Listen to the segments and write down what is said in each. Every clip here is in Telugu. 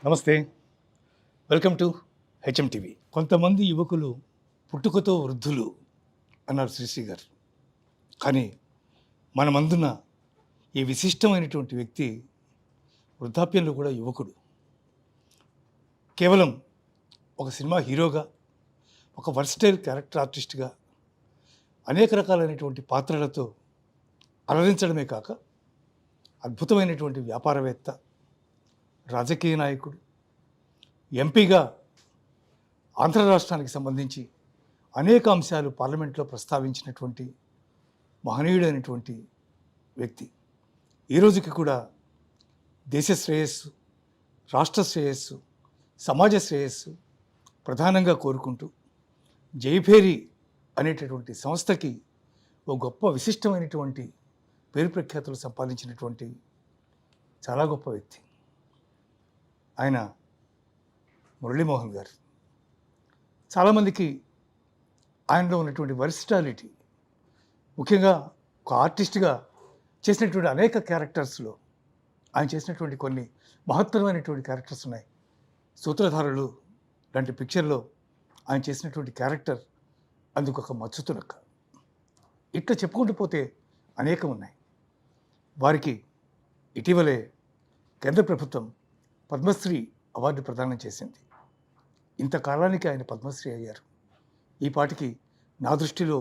నమస్తే, వెల్కమ్ టు హెచ్ఎం టీవీ. కొంతమంది యువకులు పుట్టుకతో వృద్ధులు అన్నారు శ్రీశ్రీ గారు. కానీ మనమందున్న ఈ విశిష్టమైనటువంటి వ్యక్తి వృద్ధాప్యంలో కూడా యువకుడు. కేవలం ఒక సినిమా హీరోగా, ఒక వర్స్టైల్ క్యారెక్టర్ ఆర్టిస్ట్గా అనేక రకాలైనటువంటి పాత్రలతో అలరించడమే కాక అద్భుతమైనటువంటి వ్యాపారవేత్త, రాజకీయ నాయకుడు, ఎంపీగా ఆంధ్ర రాష్ట్రానికి సంబంధించి అనేక అంశాలు పార్లమెంట్లో ప్రస్తావించినటువంటి మహనీయుడైనటువంటి వ్యక్తి. ఈ రోజుకి కూడా దేశ శ్రేయస్సు, రాష్ట్ర శ్రేయస్సు, సమాజ శ్రేయస్సు ప్రధానంగా కోరుకుంటూ జైభేరి అనేటటువంటి సంస్థకి ఒక గొప్ప విశిష్టమైనటువంటి పేరు ప్రఖ్యాతులు సంపాదించినటువంటి చాలా గొప్ప వ్యక్తి ఆయన మురళీమోహన్ గారు. చాలామందికి ఆయనలో ఉన్నటువంటి వర్సిటాలిటీ, ముఖ్యంగా ఒక ఆర్టిస్ట్గా చేసినటువంటి అనేక క్యారెక్టర్స్లో ఆయన చేసినటువంటి కొన్ని మహత్తరమైనటువంటి క్యారెక్టర్స్ ఉన్నాయి. సూత్రధారులు లాంటి పిక్చర్లో ఆయన చేసినటువంటి క్యారెక్టర్ అందుకు ఒక మచ్చుతునక్క. ఇట్లా చెప్పుకుంటూ పోతే అనేకం ఉన్నాయి. వారికి ఇటీవలే కేంద్ర ప్రభుత్వం పద్మశ్రీ అవార్డు ప్రదానం చేసింది. ఇంతకాలానికి ఆయన పద్మశ్రీ అయ్యారు. ఈ పాటికి నా దృష్టిలో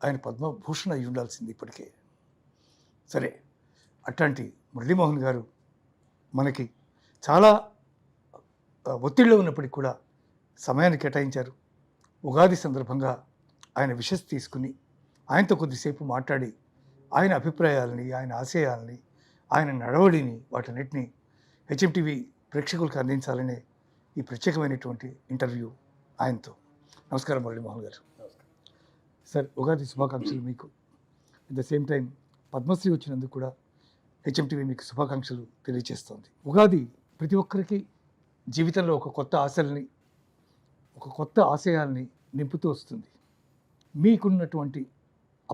ఆయన పద్మభూషణ్ అయి ఉండాల్సింది ఇప్పటికే. సరే, అట్లాంటి మురళీమోహన్ గారు మనకి చాలా ఒత్తిడిలో ఉన్నప్పటికీ కూడా సమయాన్ని కేటాయించారు. ఉగాది సందర్భంగా ఆయన విషస్ తీసుకుని ఆయనతో కొద్దిసేపు మాట్లాడి ఆయన అభిప్రాయాలని, ఆయన ఆశయాలని, ఆయన నడవడిని, వాటన్నిటిని హెచ్ఎంటీవీ ప్రేక్షకులకు అందించాలనే ఈ ప్రత్యేకమైనటువంటి ఇంటర్వ్యూ ఆయనతో. నమస్కారం మురళీమోహన్ గారు. సార్, ఉగాది శుభాకాంక్షలు మీకు. At the same time Padmashri వచ్చినందుకు కూడా హెచ్ఎంటీవీ మీకు శుభాకాంక్షలు తెలియజేస్తోంది. ఉగాది ప్రతి ఒక్కరికి జీవితంలో ఒక కొత్త ఆశల్ని, ఒక కొత్త ఆశయాల్ని నింపుతూ వస్తుంది. మీకున్నటువంటి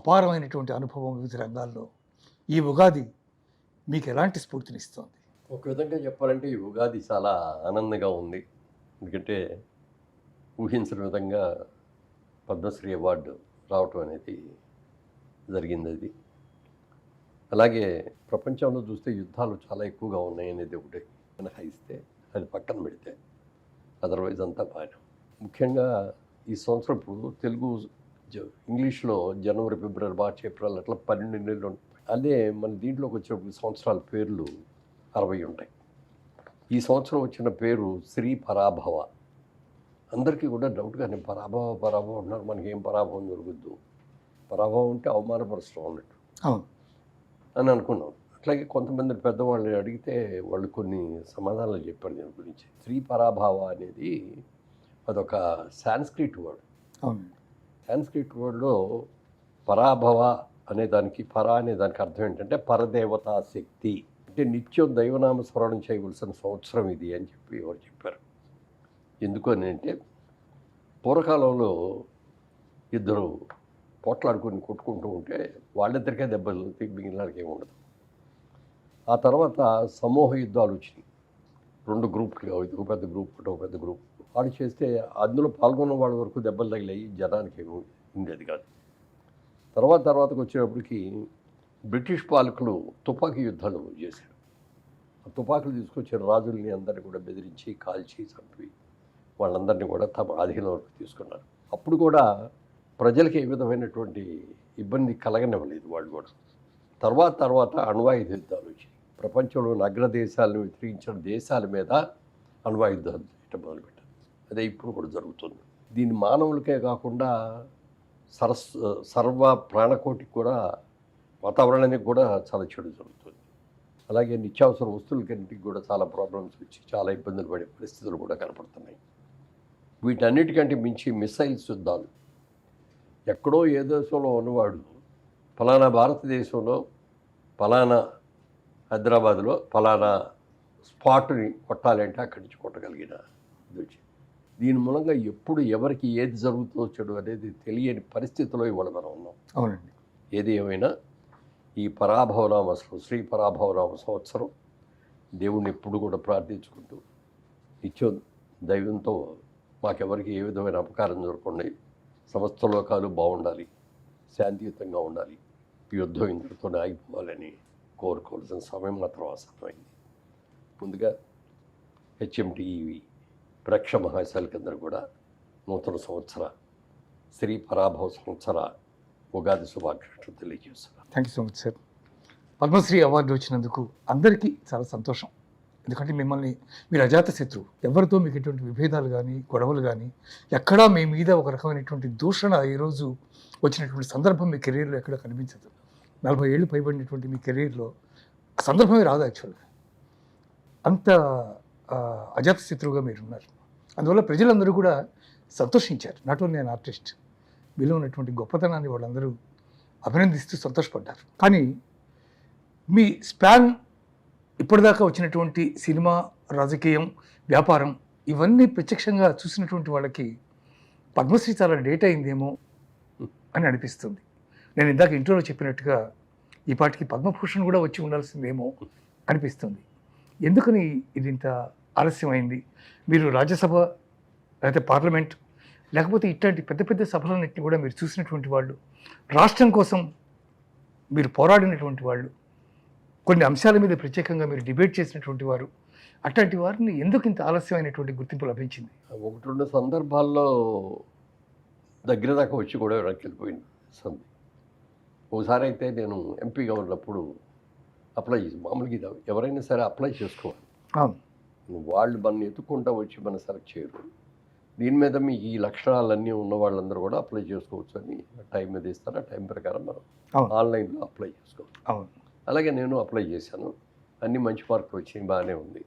అపారమైనటువంటి అనుభవం వివిధ రంగాల్లో ఈ ఉగాది మీకు ఎలాంటి స్ఫూర్తినిస్తోంది? ఒక విధంగా చెప్పాలంటే ఈ ఉగాది చాలా ఆనందంగా ఉంది. ఎందుకంటే ఊహించిన విధంగా పద్మశ్రీ అవార్డు రావటం అనేది జరిగింది. అది అలాగే ప్రపంచంలో చూస్తే యుద్ధాలు చాలా ఎక్కువగా ఉన్నాయి అనేది ఒకటి మినహాయిస్తే, అది పక్కన పెడితే అదర్వైజ్ అంతా బాగా. ముఖ్యంగా ఈ సంవత్సరం ఇప్పుడు తెలుగు ఇంగ్లీష్లో జనవరి, ఫిబ్రవరి, మార్చి, ఏప్రిల్ అట్లా 12 నెలలు ఉంటాయి. అదే మన దీంట్లోకి వచ్చినప్పుడు సంవత్సరాల పేర్లు 60 ఉంటాయి. ఈ సంవత్సరం వచ్చిన పేరు శ్రీ పరాభవ. అందరికీ కూడా డౌట్గానే పరాభవం ఉన్నారు, మనకి ఏం పరాభవం జరుగుద్దు, పరాభవం అంటే అవమానపరచడం అన్నట్టు అని అనుకున్నాం. అట్లాగే కొంతమంది పెద్దవాళ్ళని అడిగితే వాళ్ళు కొన్ని సమాధానాలు చెప్పారు దీని గురించి. శ్రీ పరాభవ అనేది అదొక సాంస్క్రిట్ వర్డ్. సాంస్క్రిట్ వర్డ్లో పరాభవ అనే దానికి, పరా అనే దానికి అర్థం ఏంటంటే పరదేవతా శక్తి, అంటే నిత్యం దైవనామ స్మరణం చేయవలసిన సంవత్సరం ఇది అని చెప్పి ఎవరు చెప్పారు. ఎందుకు అని అంటే పూర్వకాలంలో ఇద్దరు పోట్లాడుకొని కొట్టుకుంటూ ఉంటే వాళ్ళిద్దరికే దెబ్బలు, మిగిలిన ఏమి ఉండదు. ఆ తర్వాత సమూహ యుద్ధాలు వచ్చినాయి. 2 గ్రూపులు, ఒక పెద్ద గ్రూప్, ఒక పెద్ద గ్రూప్ వాడు చేస్తే అందులో పాల్గొన్న వాళ్ళ వరకు దెబ్బలు తగిలాయి, జనానికి ఏమి ఉండేది కాదు. తర్వాతకు వచ్చేటప్పటికి బ్రిటిష్ పాలకులు తుపాకీ యుద్ధాలు చేశారు. ఆ తుపాకులు తీసుకొచ్చిన రాజుల్ని అందరినీ కూడా బెదిరించి, కాల్చి, చంపి వాళ్ళందరినీ కూడా తమ ఆధీనంలోకి తీసుకున్నారు. అప్పుడు కూడా ప్రజలకి ఏ విధమైనటువంటి ఇబ్బంది కలగనివ్వలేదు వాళ్ళు కూడా. తర్వాత అణ్వాయుధ యుద్ధాలు వచ్చాయి. ప్రపంచంలోని అగ్రదేశాలను వ్యతిరేకించిన దేశాల మీద అణ్వాయుద్ధాలు చేయటం మొదలుపెట్టారు. అదే ఇప్పుడు కూడా జరుగుతుంది. దీని మానవులకే కాకుండా సర్వ ప్రాణకోటికి కూడా, వాతావరణానికి కూడా చాలా చెడు జరుగుతుంది. అలాగే నిత్యావసర వస్తువులకన్నింటికి కూడా చాలా ప్రాబ్లమ్స్ వచ్చి చాలా ఇబ్బందులు పడే పరిస్థితులు కూడా కనపడుతున్నాయి. వీటన్నిటికంటే మించి మిసైల్స్ యుద్ధాలు. ఎక్కడో ఏ దేశంలో ఉన్నవాడు ఫలానా భారతదేశంలో, ఫలానా హైదరాబాద్లో ఫలానా స్పాట్ని కొట్టాలంటే అక్కడి నుంచి కొట్టగలిగిన ఇది వచ్చింది. దీని మూలంగా ఎప్పుడు ఎవరికి ఏది జరుగుతుందో చెడు అనేది తెలియని పరిస్థితిలో ఇవాళ మనం ఉన్నాం. అవునండి. ఏది ఏమైనా ఈ పరాభవనామ శ్రీ పరాభవనామ సంవత్సరం దేవుణ్ణి ఎప్పుడు కూడా ప్రార్థించుకుంటూ నిత్యం దైవంతో మాకెవరికి ఏ విధమైన అపకారం జరగకుండా సమస్త లోకాలు బాగుండాలి, శాంతియుతంగా ఉండాలి, యుద్ధం ఇంతటితోనే ఆగిపోవాలని కోరుకోవాల్సిన సమయం మాత్రం ఆసన్నమైంది. ముందుగా హెచ్ఎంటీవీ ప్రేక్ష మహాశాలకందరూ కూడా నూతన సంవత్సర శ్రీ పరాభవ సంవత్సర ఉగాది శుభాకాంక్షలు తెలియజేస్తున్నాను. Thank you so much sir. Padmashri award వచ్చినందుకు అందరికీ చాలా సంతోషం. ఎందుకంటే మిమ్మల్ని మీరు అజాత శత్రువు, ఎవరితో మీకు ఎటువంటి విభేదాలు కానీ గొడవలు కానీ ఎక్కడా మీ మీద ఒక రకమైనటువంటి దూషణ ఈరోజు వచ్చినటువంటి సందర్భం మీ కెరీర్లో ఎక్కడ కనిపించదు. 40 ఏళ్ళు పైబడినటువంటి మీ కెరీర్లో సందర్భమే రాదు యాక్చువల్గా. అంత అజాత శత్రువుగా మీరు ఉన్నారు. అందువల్ల ప్రజలందరూ కూడా సంతోషించారు. నాట్ ఓన్లీ అన్ ఆర్టిస్ట్, మీలో ఉన్నటువంటి గొప్పతనాన్ని వాళ్ళందరూ అభినందిస్తూ సంతోషపడ్డారు. కానీ మీ స్పాన్ ఇప్పటిదాకా వచ్చినటువంటి సినిమా, రాజకీయం, వ్యాపారం ఇవన్నీ ప్రత్యక్షంగా చూసినటువంటి వాళ్ళకి పద్మశ్రీ చాలా డేట్ అయిందేమో అని అనిపిస్తుంది. నేను ఇందాక ఇంట్రోలో చెప్పినట్టుగా ఈ పాటికి పద్మభూషణ్ కూడా వచ్చి ఉండాల్సిందేమో అనిపిస్తుంది. ఎందుకని ఇది ఇంత ఆలస్యమైంది? మీరు రాజ్యసభ లేకపోతే పార్లమెంట్ లేకపోతే ఇట్లాంటి పెద్ద పెద్ద సభలన్నింటినీ కూడా మీరు చూసినటువంటి వాళ్ళు, రాష్ట్రం కోసం మీరు పోరాడినటువంటి వాళ్ళు, కొన్ని అంశాల మీద ప్రత్యేకంగా మీరు డిబేట్ చేసినటువంటి వారు, అట్లాంటి వారిని ఎందుకు ఇంత ఆలస్యమైనటువంటి గుర్తింపు లభించింది? 1-2 సందర్భాల్లో దగ్గర దాకా వచ్చి కూడా వెనక్కి వెళ్ళిపోయింది సంధి. ఒకసారి అయితే నేను ఎంపీగా ఉన్నప్పుడు అప్లై చేసి, మామూలుగా ఇది ఎవరైనా సరే అప్లై చేసుకోవాలి, వాళ్ళు మన ఎత్తుకుంటా వచ్చి మన సెలెక్ట్ చేయరు. దీని మీద మీకు ఈ లక్షణాలన్నీ ఉన్న వాళ్ళందరూ కూడా అప్లై చేసుకోవచ్చు అని టైం మీద ఇస్తారు. ఆ టైం ప్రకారం మనం ఆన్లైన్లో అప్లై చేసుకోవచ్చు. అవును, అలాగే నేను అప్లై చేశాను. అన్ని మంచి మార్కులు వచ్చినాయి, బాగానే ఉంది.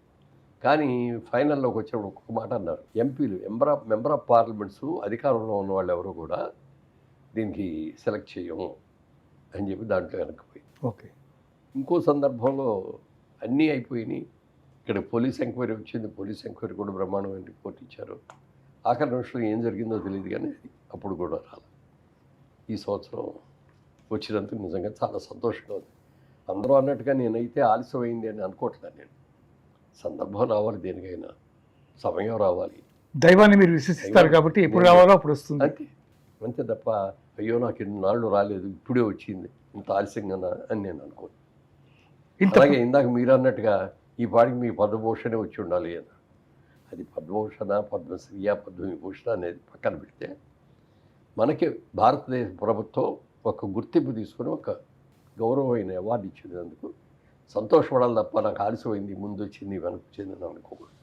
కానీ ఫైనల్లోకి వచ్చినప్పుడు ఒక్కొక్క మాట అన్నారు, ఎంపీలు మెంబర్ ఆఫ్ పార్లమెంట్స్ అధికారంలో ఉన్న వాళ్ళు ఎవరు కూడా దీనికి సెలెక్ట్ చేయము అని చెప్పి దాంట్లో వెనక్కిపోయి. ఓకే. ఇంకో సందర్భంలో అన్నీ అయిపోయినాయి, ఇక్కడ పోలీస్ ఎంక్వైరీ వచ్చింది. పోలీస్ ఎంక్వైరీ కూడా బ్రహ్మాండమైన రిపోర్ట్ ఇచ్చారు. ఆఖరి నిమిషంలో ఏం జరిగిందో తెలియదు, కానీ అప్పుడు కూడా రాలి. ఈ సంవత్సరం వచ్చినందుకు నిజంగా చాలా సంతోషంగా ఉంది. అందరూ అన్నట్టుగా నేనైతే ఆలస్యమైంది అని అనుకోవట్లేదు. నేను సందర్భం రావాలి, దేనికైనా సమయం రావాలి. దైవాన్ని మీరు విశ్వసిస్తారు కాబట్టి ఎప్పుడు రావాలో అప్పుడు వస్తుంది, అంతే అంతే తప్ప అయ్యో నాకు ఎన్నాళ్ళు రాలేదు ఇప్పుడే వచ్చింది ఇంత ఆలస్యంగా అని నేను అనుకోను. అలాగే ఇందాక మీరు అన్నట్టుగా ఈ పాటికి మీ పద్మభూషణే వచ్చి ఉండాలి అని. అది పద్మభూషణ, పద్మశ్రీయ, పద్మవిభూషణ అనేది పక్కన పెడితే మనకి భారతదేశ ప్రభుత్వం ఒక గుర్తింపు తీసుకొని ఒక గౌరవమైన అవార్డు ఇచ్చినందుకు సంతోషపడాలి తప్ప నాకు ఆలస్యమైంది, ముందు వచ్చింది, వెనక్కి వచ్చింది అని అనుకోకూడదు.